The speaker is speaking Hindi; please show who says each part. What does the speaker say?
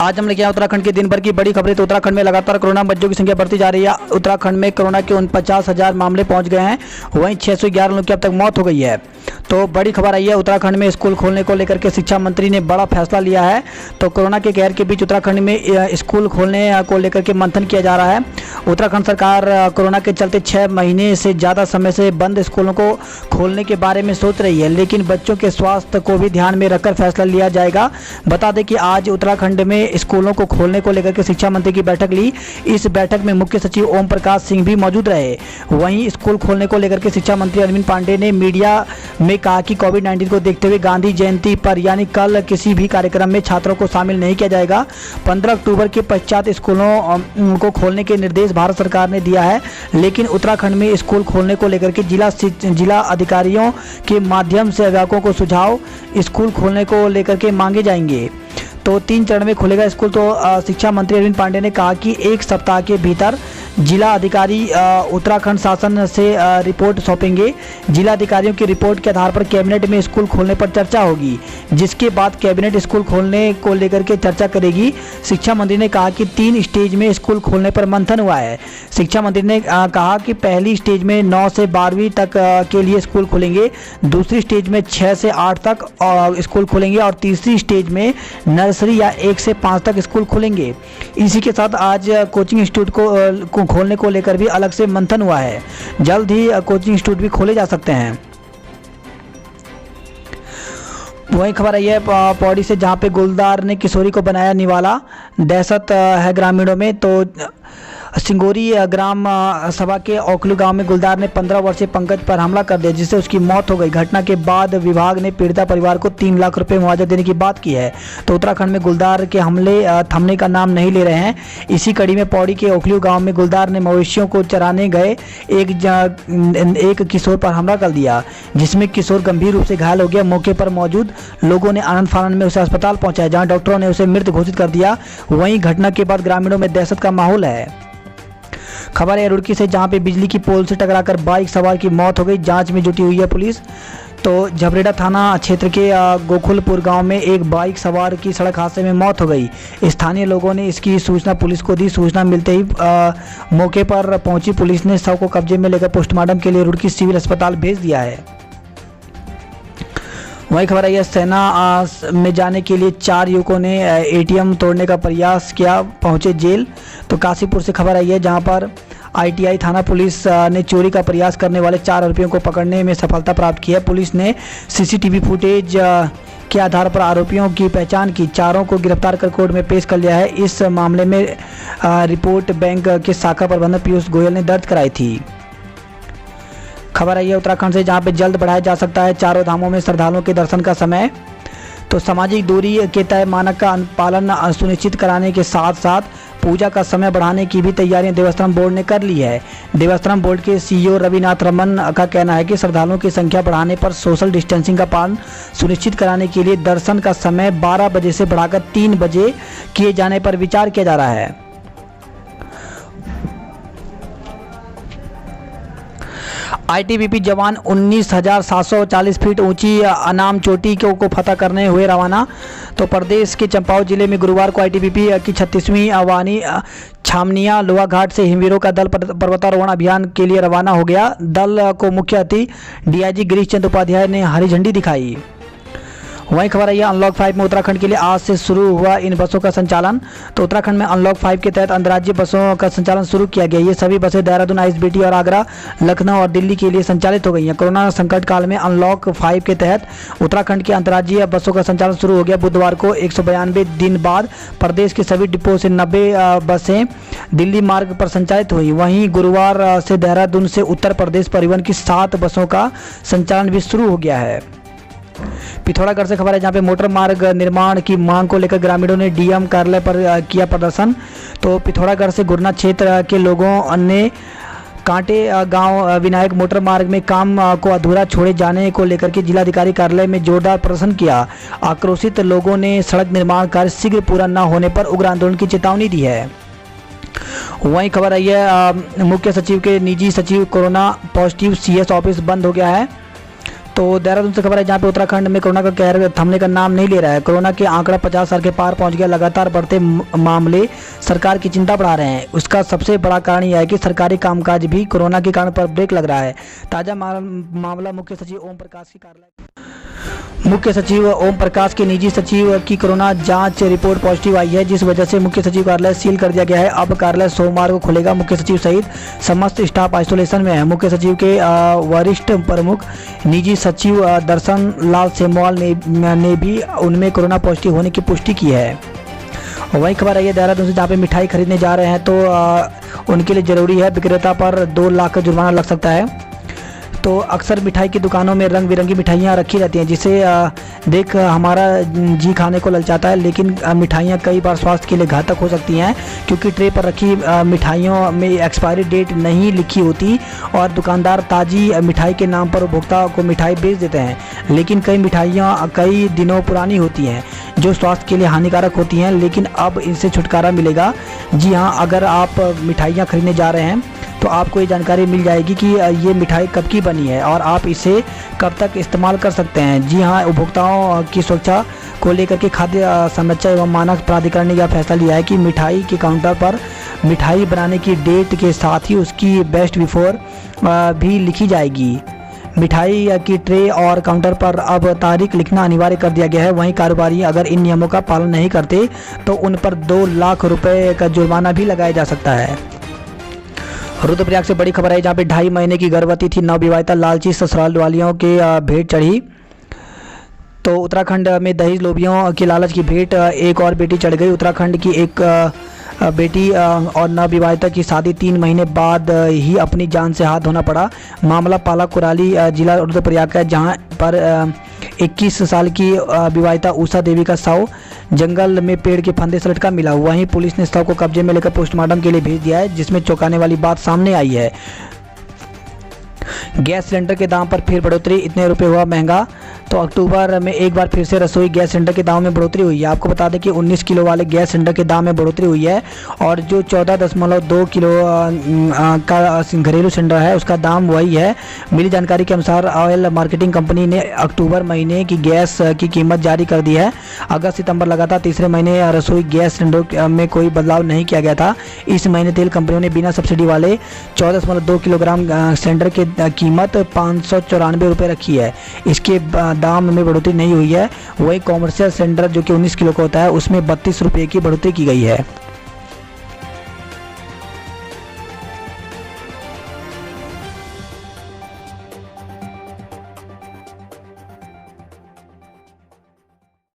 Speaker 1: आज हम लेके आए उत्तराखंड के दिन भर की बड़ी खबरें। तो उत्तराखंड में लगातार कोरोना मरीजों की संख्या बढ़ती जा रही है। उत्तराखंड में कोरोना के 49,000 मामले पहुंच गए हैं। वहीं 611 लोगों की अब तक मौत हो गई है। तो बड़ी खबर आई है, उत्तराखंड में स्कूल खोलने को लेकर के शिक्षा मंत्री ने बड़ा फैसला लिया है। तो कोरोना के कहर के बीच उत्तराखंड में स्कूल खोलने को लेकर के मंथन किया जा रहा है। उत्तराखंड सरकार कोरोना के चलते 6 महीने से ज़्यादा समय से बंद स्कूलों को खोलने के बारे में सोच रही है, लेकिन बच्चों के स्वास्थ्य को भी ध्यान में रखकर फैसला लिया जाएगा। बता दें कि आज उत्तराखंड में स्कूलों को खोलने को लेकर के शिक्षा मंत्री की बैठक ली। इस बैठक में मुख्य सचिव ओम प्रकाश सिंह भी मौजूद रहे। वहीं स्कूल खोलने को लेकर के शिक्षा मंत्री अरविंद पांडे ने मीडिया में कहा कि कोविड-19 को देखते हुए गांधी जयंती पर यानी कल किसी भी कार्यक्रम में छात्रों को शामिल नहीं किया जाएगा। 15 अक्टूबर के पश्चात स्कूलों को खोलने के निर्देश भारत सरकार ने दिया है, लेकिन उत्तराखंड में स्कूल खोलने को लेकर के जिला अधिकारियों के माध्यम से अभिभावकों को सुझाव स्कूल खोलने को लेकर के मांगे जाएंगे। तो 3 चरण में खुलेगा स्कूल। तो शिक्षा मंत्री अरविंद पांडे ने कहा कि 1 सप्ताह के भीतर जिला अधिकारी उत्तराखंड शासन से रिपोर्ट सौंपेंगे। जिला अधिकारियों की रिपोर्ट के आधार पर कैबिनेट में स्कूल खोलने पर चर्चा होगी, जिसके बाद कैबिनेट स्कूल खोलने को लेकर के चर्चा करेगी। शिक्षा मंत्री ने कहा कि 3 स्टेज में स्कूल खोलने पर मंथन हुआ है। शिक्षा मंत्री ने कहा कि पहली स्टेज में 9 से 12वीं तक के लिए स्कूल खुलेंगे, दूसरी स्टेज में 6 से 8 तक स्कूल खुलेंगे और तीसरी स्टेज में नर्सरी या 1 से 5 तक स्कूल खुलेंगे। इसी के साथ आज कोचिंग इंस्टीट्यूट को खोलने को लेकर भी अलग से मंथन हुआ है। जल्द ही कोचिंग इंस्टीट्यूट भी खोले जा सकते हैं। वही खबर आई है पौड़ी से, जहां पे गुलदार ने किशोरी को बनाया निवाला। दहशत है ग्रामीणों में। तो सिंगोरी ग्राम सभा के ओखलू गांव में गुलदार ने 15 वर्षीय पंकज पर हमला कर दिया, जिससे उसकी मौत हो गई। घटना के बाद विभाग ने पीड़िता परिवार को 3 लाख रुपए मुआवजा देने की बात की है। तो उत्तराखंड में गुलदार के हमले थमने का नाम नहीं ले रहे हैं। इसी कड़ी में पौड़ी के ओखलू गांव में गुलदार ने मवेशियों को चराने गए एक किशोर पर हमला कर दिया, जिसमें किशोर गंभीर रूप से घायल हो गया। मौके पर मौजूद लोगों ने आनंद फानंद में उसे अस्पताल पहुंचाया, जहां डॉक्टरों ने उसे मृत घोषित कर दिया। वहीं घटना के बाद ग्रामीणों में दहशत का माहौल है। खबर है रुड़की से, जहां पे बिजली की पोल से टकराकर बाइक सवार की मौत हो गई। जांच में जुटी हुई है पुलिस। तो झबरेड़ा थाना क्षेत्र के गोकुलपुर गांव में एक बाइक सवार की सड़क हादसे में मौत हो गई। स्थानीय लोगों ने इसकी सूचना पुलिस को दी। सूचना मिलते ही मौके पर पहुंची पुलिस ने शव को कब्जे में लेकर पोस्टमार्टम के लिए रुड़की सिविल अस्पताल भेज दिया है। वही खबर आई है, सेना में जाने के लिए 4 युवकों ने एटीएम तोड़ने का प्रयास किया, पहुंचे जेल। तो काशीपुर से खबर आई है, जहां पर आईटीआई थाना पुलिस ने चोरी का प्रयास करने वाले 4 आरोपियों को पकड़ने में सफलता प्राप्त की है। पुलिस ने सीसीटीवी फुटेज के आधार पर आरोपियों की पहचान की। 4 को गिरफ्तार कर कोर्ट में पेश कर लिया है। इस मामले में रिपोर्ट बैंक के शाखा प्रबंधक पीयूष गोयल ने दर्ज कराई थी। खबर आई है उत्तराखंड से, जहां पे जल्द बढ़ाया जा सकता है चारों धामों में श्रद्धालुओं के दर्शन का समय। तो सामाजिक दूरी के तय मानक का पालन सुनिश्चित कराने के साथ साथ पूजा का समय बढ़ाने की भी तैयारियां देवस्थानम बोर्ड ने कर ली है। देवस्थानम बोर्ड के सीईओ रविनाथ रमन का कहना है कि श्रद्धालुओं की संख्या बढ़ाने पर सोशल डिस्टेंसिंग का पालन सुनिश्चित कराने के लिए दर्शन का समय 12 बजे से बढ़ाकर 3 बजे किए जाने पर विचार किया जा रहा है। आईटीबीपी जवान 19,740 फीट ऊंची अनाम चोटी को फतह करने हुए रवाना। तो प्रदेश के चंपावत जिले में गुरुवार को आईटीबीपी की 36वीं वाहिनी छामनिया लोहा घाट से हिमवीरों का दल पर्वतारोहण अभियान के लिए रवाना हो गया। दल को मुख्य अतिथि डीआईजी गिरीश चंद्र उपाध्याय ने हरी झंडी दिखाई। वहीं खबर आई है, अनलॉक 5 में उत्तराखंड के लिए आज से शुरू हुआ इन बसों का संचालन। तो उत्तराखंड में अनलॉक 5 के तहत अंतर्राज्यीय बसों का संचालन शुरू किया गया। ये सभी बसें देहरादून, आईएसबीटी और आगरा, लखनऊ और दिल्ली के लिए संचालित हो गई हैं। कोरोना संकट काल में अनलॉक 5 के तहत उत्तराखंड की अंतर्राज्यीय बसों का संचालन शुरू हो गया। बुधवार को 192 दिन बाद प्रदेश के सभी डिपो से 90 बसें दिल्ली मार्ग पर संचालित हुई। वहीं गुरुवार से देहरादून से उत्तर प्रदेश परिवहन की 7 बसों का संचालन भी शुरू हो गया है। पिथौरागढ़ से खबर है, जहां पे मोटर मार्ग निर्माण की मांग को लेकर ग्रामीणों ने डीएम कार्यालय पर किया प्रदर्शन। तो पिथौरागढ़ से गुरना क्षेत्र के लोगों ने कांटे गांव विनायक मोटर मार्ग में काम को अधूरा छोड़े जाने को लेकर के जिलाधिकारी कार्यालय में जोरदार प्रदर्शन किया। आक्रोशित लोगों ने सड़क निर्माण कार्य शीघ्र पूरा न होने पर उग्र आंदोलन की चेतावनी दी है। वहीं खबर आई है, मुख्य सचिव के निजी सचिव कोरोना पॉजिटिव, सीएस ऑफिस बंद हो गया है। तो देहरादून से खबर है जहां पे उत्तराखंड में कोरोना का कहर थमने का नाम नहीं ले रहा है। कोरोना के आंकड़ा 50 साल के पार पहुंच गया। लगातार बढ़ते मामले सरकार की चिंता बढ़ा रहे हैं। उसका सबसे बड़ा कारण यह है कि सरकारी कामकाज भी कोरोना के कारण पर ब्रेक लग रहा है। ताज़ा मामला मुख्य सचिव ओम प्रकाश के निजी सचिव की कोरोना जांच रिपोर्ट पॉजिटिव आई है, जिस वजह से मुख्य सचिव कार्यालय सील कर दिया गया है। अब कार्यालय सोमवार को खुलेगा। मुख्य सचिव सहित समस्त स्टाफ आइसोलेशन में है। मुख्य सचिव के वरिष्ठ प्रमुख निजी सचिव दर्शन लाल सेमवाल ने भी उनमें कोरोना पॉजिटिव होने की पुष्टि की है। वही खबर आई है देहरादून से जहाँ पे मिठाई खरीदने जा रहे हैं तो उनके लिए ज़रूरी है, विक्रेता पर 2 लाख का जुर्माना लग सकता है। तो अक्सर मिठाई की दुकानों में रंग बिरंगी मिठाइयाँ रखी रहती हैं, जिसे देख हमारा जी खाने को ललचाता है, लेकिन मिठाइयाँ कई बार स्वास्थ्य के लिए घातक हो सकती हैं, क्योंकि ट्रे पर रखी मिठाइयों में एक्सपायरी डेट नहीं लिखी होती और दुकानदार ताज़ी मिठाई के नाम पर उपभोक्ता को मिठाई बेच देते हैं। लेकिन कई मिठाइयाँ कई दिनों पुरानी होती हैं, जो स्वास्थ्य के लिए हानिकारक होती हैं, लेकिन अब इनसे छुटकारा मिलेगा। जी हाँ, अगर आप मिठाइयाँ खरीदने जा रहे हैं तो आपको ये जानकारी मिल जाएगी कि ये मिठाई कब की बनी है और आप इसे कब तक इस्तेमाल कर सकते हैं। जी हाँ, उपभोक्ताओं की सुरक्षा को लेकर के खाद्य संरक्षण एवं मानक प्राधिकरण ने यह फैसला लिया है कि मिठाई के काउंटर पर मिठाई बनाने की डेट के साथ ही उसकी बेस्ट बिफोर भी लिखी जाएगी। मिठाई की ट्रे और काउंटर पर अब तारीख लिखना अनिवार्य कर दिया गया है। वहीं कारोबारी अगर इन नियमों का पालन नहीं करते तो उन पर 2 लाख रुपए का जुर्माना भी लगाया जा सकता है। रुद्रप्रयाग से बड़ी खबर है जहाँ पे 2.5 महीने की गर्भवती थी नवविवाहिता लालची ससुराल वालियों के भेंट चढ़ी। तो उत्तराखंड में दहेज लोभियों की लालच की भेंट एक और बेटी चढ़ गई। उत्तराखंड की एक बेटी और नवविवाहिता की शादी 3 महीने बाद ही अपनी जान से हाथ धोना पड़ा। मामला पाला कुराली जिला रुद्रप्रयाग का है, जहाँ पर 21 साल की विवाहिता उषा देवी का शव जंगल में पेड़ के फंदे से लटका मिला। वहीं पुलिस ने शव को कब्जे में लेकर पोस्टमार्टम के लिए भेज दिया है, जिसमें चौंकाने वाली बात सामने आई है। गैस सिलेंडर के दाम पर फिर बढ़ोतरी, इतने रुपए हुआ महंगा। तो अक्टूबर में एक बार फिर से रसोई गैस सिलेंडर के दाम में बढ़ोतरी हुई है। आपको बता दें कि 19 किलो वाले गैस सिलेंडर के दाम में बढ़ोतरी हुई है और जो 14.2 किलो का घरेलू सिलेंडर है उसका दाम वही है। मिली जानकारी के अनुसार ऑयल मार्केटिंग कंपनी ने अक्टूबर महीने की गैस की कीमत जारी कर दी है। अगस्त सितंबर लगातार तीसरे महीने रसोई गैस सिलेंडर में कोई बदलाव नहीं किया गया था। इस महीने तेल कंपनियों ने बिना सब्सिडी वाले 14.2 किलोग्राम सिलेंडर की कीमत 594 रुपये रखी है। इसके दाम में बढ़ोतरी नहीं हुई है। वही कॉमर्शियल सिलेंडर जो कि 19 किलो का होता है उसमें 32 रुपये की बढ़ोतरी की गई है।